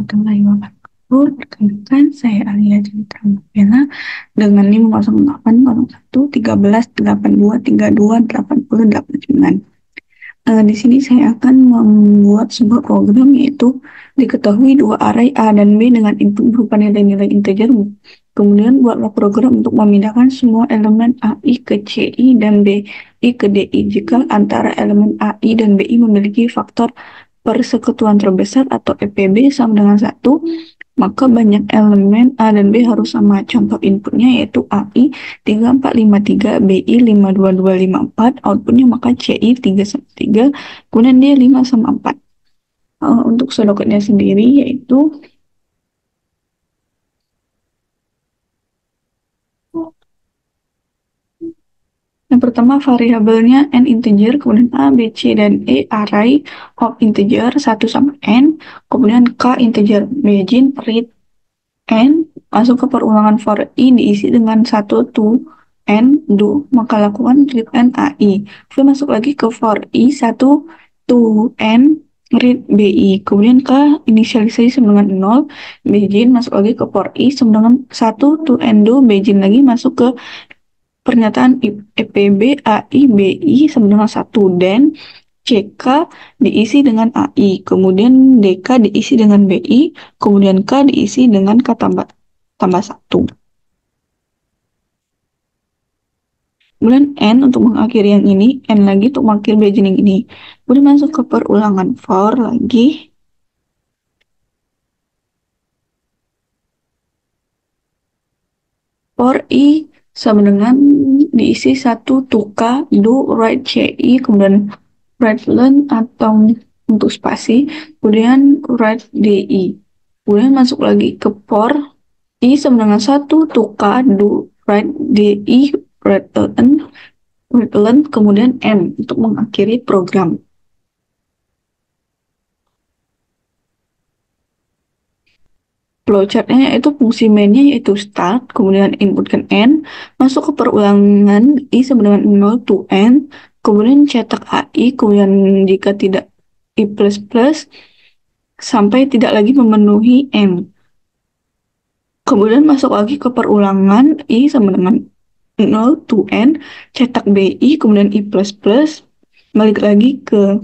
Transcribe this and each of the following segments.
warahmatullahi wabarakatuh. Perkenalkan, saya Alia Jelita Mukena dengan NIM 08011313823289. Di sini saya akan membuat sebuah program, yaitu diketahui dua array A dan B dengan input berupa nilai-nilai integer. Kemudian buatlah program untuk memindahkan semua elemen AI ke CI dan BI ke DI jika antara elemen AI dan BI memiliki faktor persekutuan terbesar atau EPB sama dengan 1, maka banyak elemen A dan B harus sama. Contoh inputnya yaitu AI 3453, BI 52254, outputnya maka CI 3 sama 3, kemudian dia 5 sama 4. Untuk pseudocode-nya sendiri yaitu yang pertama variabelnya n integer, kemudian A, B, C, dan E array of integer 1 sampai n, kemudian K integer, begin read n, masuk ke perulangan for i diisi dengan 1 to n do, maka lakukan read n ai. Lalu masuk lagi ke for i 1 to n read bi, kemudian ke inisialisasi sama dengan 0, begin masuk lagi ke for i sama dengan 1 to n do, begin lagi masuk ke pernyataan EPB AI BI sama dengan 1, dan CK diisi dengan AI, kemudian DK diisi dengan BI, kemudian K diisi dengan K tambah 1. Kemudian N untuk mengakhiri yang ini, N lagi untuk mengakhiri beginning ini. Kemudian masuk ke perulangan for lagi. For I sama dengan diisi 1 to K, do, write, CI, kemudian write learn atau untuk spasi, kemudian write DI. Kemudian masuk lagi ke for I sama dengan 1 to K, do, write, DI, write learn, kemudian M untuk mengakhiri program. Flowchart-nya yaitu fungsi mainnya yaitu start, kemudian inputkan n, masuk ke perulangan i sama dengan 0 to n, kemudian cetak AI, kemudian jika tidak i++, sampai tidak lagi memenuhi n. Kemudian masuk lagi ke perulangan i sama dengan 0 to n, cetak BI, kemudian i++, balik lagi ke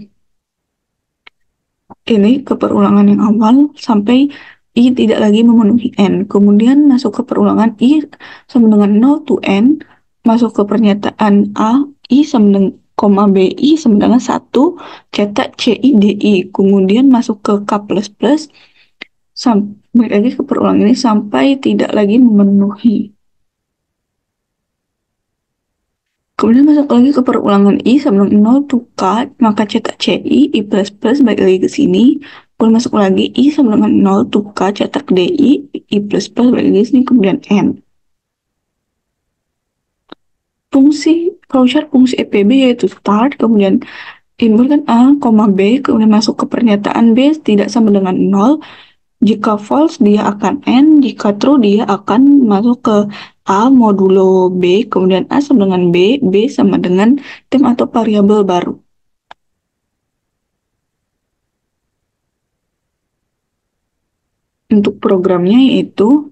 perulangan yang awal sampai i tidak lagi memenuhi n. Kemudian masuk ke perulangan i sama dengan 0 to n, masuk ke pernyataan a, i sama dengan BI sama dengan 1, cetak CI DI, kemudian masuk ke K++, sampai lagi ke perulangan ini sampai tidak lagi memenuhi. Kemudian masuk lagi ke perulangan i sama dengan 0 to K, maka cetak CI, i++, balik lagi ke sini. Kemudian masuk lagi i sama dengan 0 to K, cetak DI, i++, balik lagi ke sini, kemudian N. Fungsi flowchart fungsi EPB yaitu start, kemudian inputkan A, B, kemudian masuk ke pernyataan B tidak sama dengan 0. Jika false dia akan N, jika true dia akan masuk ke A modulo B, kemudian A sama dengan B sama dengan tem atau variabel baru. Untuk programnya yaitu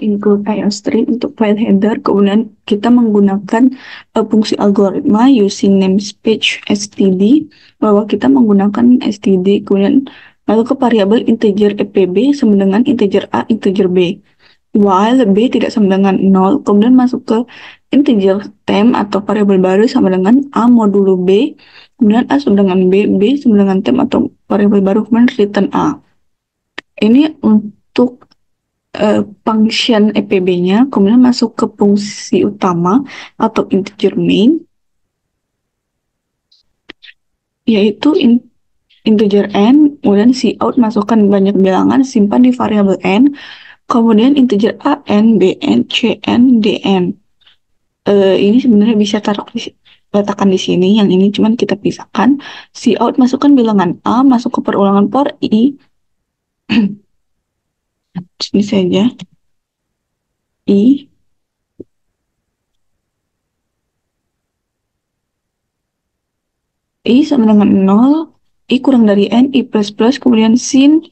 include IOStream untuk file header, kemudian kita menggunakan fungsi algoritma using namespace std, bahwa kita menggunakan std, kemudian lalu ke variabel integer EPB sama dengan integer A, integer B. While B tidak sama dengan 0, kemudian masuk ke integer temp atau variabel baru sama dengan A modulo B, kemudian A sama dengan B sama dengan temp atau variabel baru, kemudian return A. Ini untuk function EPB-nya, kemudian masuk ke fungsi utama atau integer main, yaitu integer n, kemudian cout masukkan banyak bilangan, simpan di variabel n, kemudian integer a, n, b, n, c, n, d, n. Ini sebenarnya bisa letakkan di sini, yang ini cuman kita pisahkan. Cout masukkan bilangan a, masuk ke perulangan for i. Ini saja. I sama dengan 0, I kurang dari N, I plus plus, kemudian sin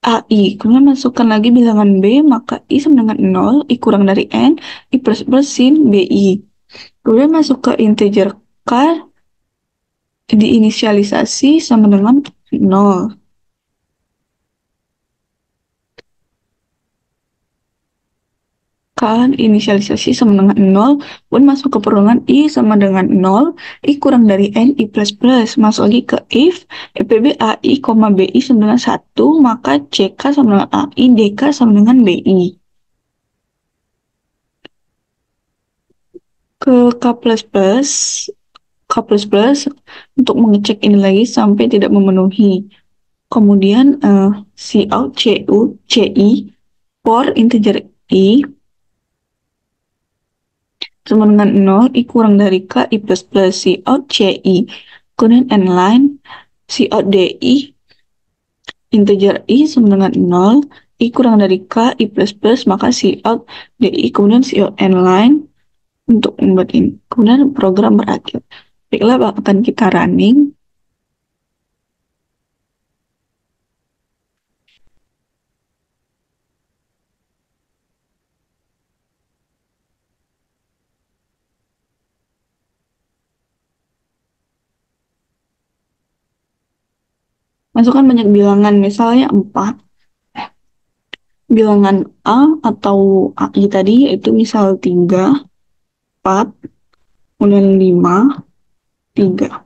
AI. Kemudian masukkan lagi bilangan B, maka I sama dengan 0, I kurang dari N, I plus plus sin BI. Kemudian masuk ke integer K, diinisialisasi sama dengan 0. Kan inisialisasi sama dengan 0 pun masuk ke perolongan I sama dengan 0, I kurang dari N, I plus plus. Masuk lagi ke if EPB AI, BI sama dengan 1, maka CK sama dengan AI, DK sama dengan BI. Ke K plus plus untuk mengecek ini lagi sampai tidak memenuhi. Kemudian Cout CI for integer I sama dengan 0, I kurang dari K, I plus plus, Cout CI. Kemudian n-line, Cout DI, integer I sama dengan 0, I kurang dari K, I plus plus, maka Cout DI, kemudian Cout n-line untuk membuat ini. Kemudian program berakhir. Baiklah, akan kita running. Masukkan banyak bilangan, misalnya 4. Bilangan A atau AI tadi yaitu misal 3, 4, kemudian 5, 3.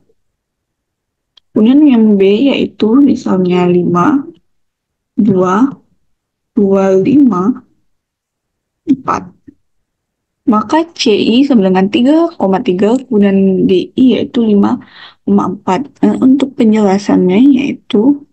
Kemudian yang B yaitu misalnya 5, 2, 2, 5, 4. Maka CI sama dengan 3,3, kemudian DI yaitu 5,4. Untuk penjelasannya yaitu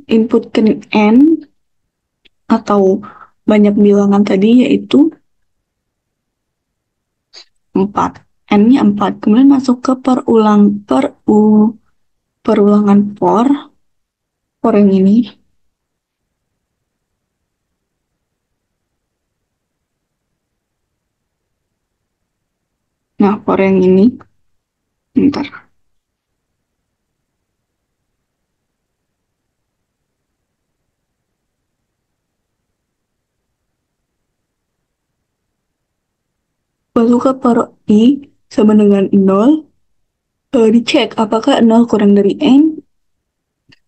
inputkan N atau banyak bilangan tadi yaitu 4. N-nya 4. Kemudian masuk ke perulangan for yang ini. Nah, for yang ini. Bentar. Masuk ke for I sama dengan 0. Dicek apakah 0 kurang dari N.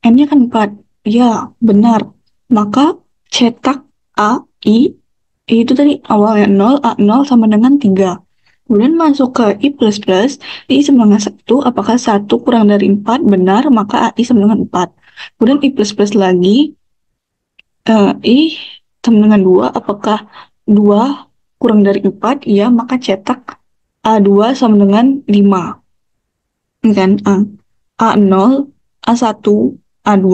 N-nya kan 4. Ya, benar. Maka cetak A, I itu tadi awalnya 0, A0 sama dengan 3. Kemudian masuk ke I plus plus, I sama dengan 1, apakah 1 kurang dari 4? Benar, maka AI sama dengan 4. Kemudian I plus plus lagi, I sama dengan 2, apakah 2 kurang dari 4? Iya, maka cetak A2 sama dengan 5. Ini kan A0, A1, A2.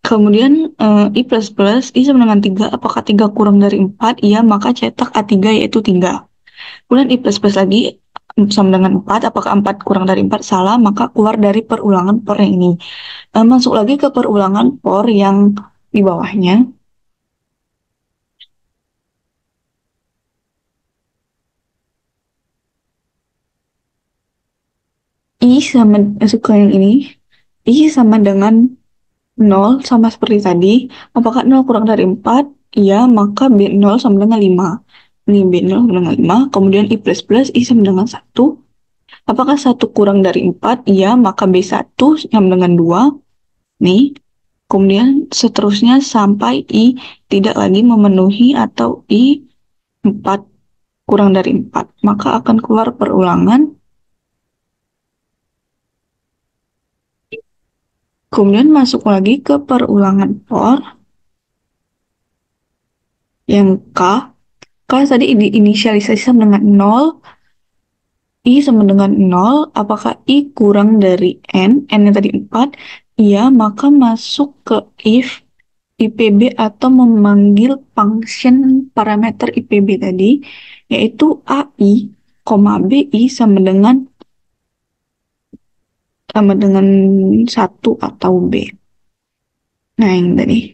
Kemudian I plus plus, I sama dengan 3, apakah 3 kurang dari 4? Iya, maka cetak A3 yaitu 3. Kemudian I plus plus lagi sama dengan 4, apakah 4 kurang dari 4? Salah, maka keluar dari perulangan for yang ini. Masuk lagi ke perulangan for yang di bawahnya. I sama, masuk ke yang ini. I sama dengan 0, sama seperti tadi. Apakah 0 kurang dari 4? Iya, maka B0 sama dengan 5. Ini B0 sama dengan 5. Kemudian I plus plus, I sama dengan 1. Apakah 1 kurang dari 4? Iya, maka B1 sama dengan 2. Nih. Kemudian seterusnya sampai I tidak lagi memenuhi atau I 4 kurang dari 4. Maka akan keluar perulangan. Kemudian masuk lagi ke perulangan for. Yang K tadi diinisialisasi sama dengan nol, I sama dengan nol, apakah I kurang dari N yang tadi 4? Iya, maka masuk ke if IPB atau memanggil function parameter IPB tadi, yaitu AI, BI sama dengan satu atau B. Nah, yang tadi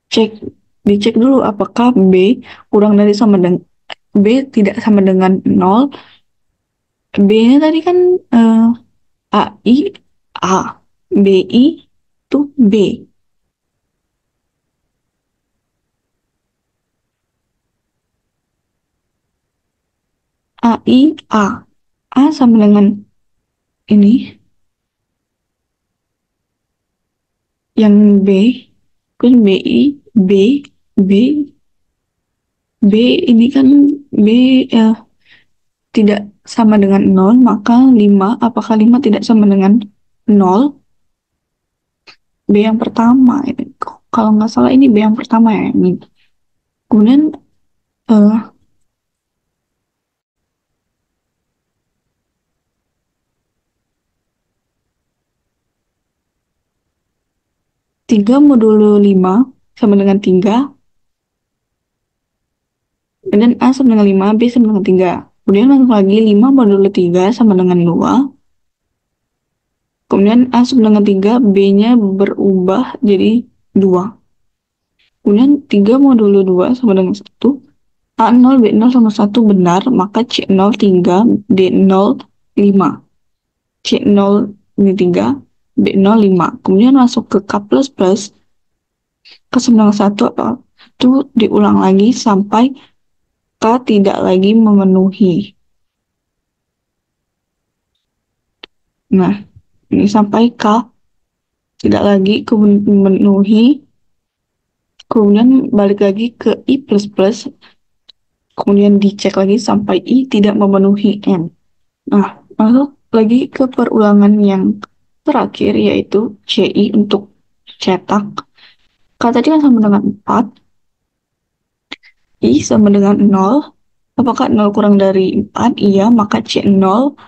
cek dicek dulu apakah B kurang dari sama dengan B tidak sama dengan nol. B-nya tadi kan AI A, BI itu B. AI A sama dengan ini, yang B kan BI B B B ini kan B eh, tidak sama dengan nol, maka 5, apakah 5 tidak sama dengan nol? B yang pertama ini. Kalau nggak salah ini B yang pertama ya ini. Kemudian eh, 3 modulo 5 sama dengan 3, kemudian A sama dengan 5, B sama dengan 3. Kemudian masuk lagi 5 modulo 3 sama dengan 2. Kemudian A sama dengan 3, B-nya berubah jadi 2. Kemudian 3 modulo 2 sama dengan 1. A0, B0 sama 1 benar, maka C0 3, D0 5. C0 ini 3, B0 5. Kemudian masuk ke K++, K sama dengan 1 itu diulang lagi sampai K tidak lagi memenuhi. Nah, ini sampai K tidak lagi memenuhi, kemudian balik lagi ke I++, kemudian dicek lagi sampai I tidak memenuhi N. Nah, masuk lagi ke perulangan yang terakhir, yaitu CI untuk cetak. K tadi kan sama dengan 4, I sama dengan 0. Apakah 0 kurang dari 4? Iya, maka C0,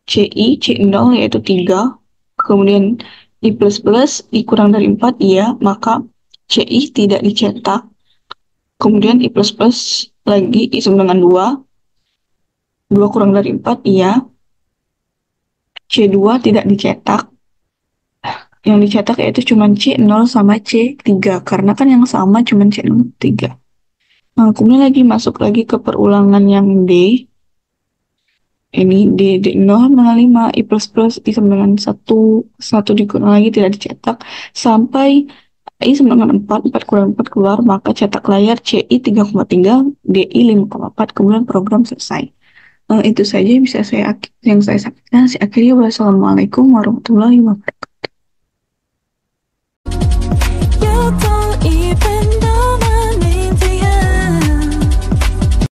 CI, C0 yaitu 3. Kemudian I kurang dari 4, iya, maka CI tidak dicetak. Kemudian I++ lagi, I sama dengan 2. 2 kurang dari 4, iya. C2 tidak dicetak. Yang dicetak yaitu cuma C0 sama C3, karena kan yang sama cuma C0 3. Nah, kemudian lagi masuk lagi ke perulangan yang D. Ini D0 dengan 5, I sama dengan 1 dikurang lagi tidak dicetak, sampai I sama dengan 4, 4 kurang 4 keluar, maka cetak layar CI 3,3, DI 5,4, kemudian program selesai. Itu saja yang bisa yang saya sampaikan. Saya akhiri, wassalamualaikum warahmatullahi wabarakatuh.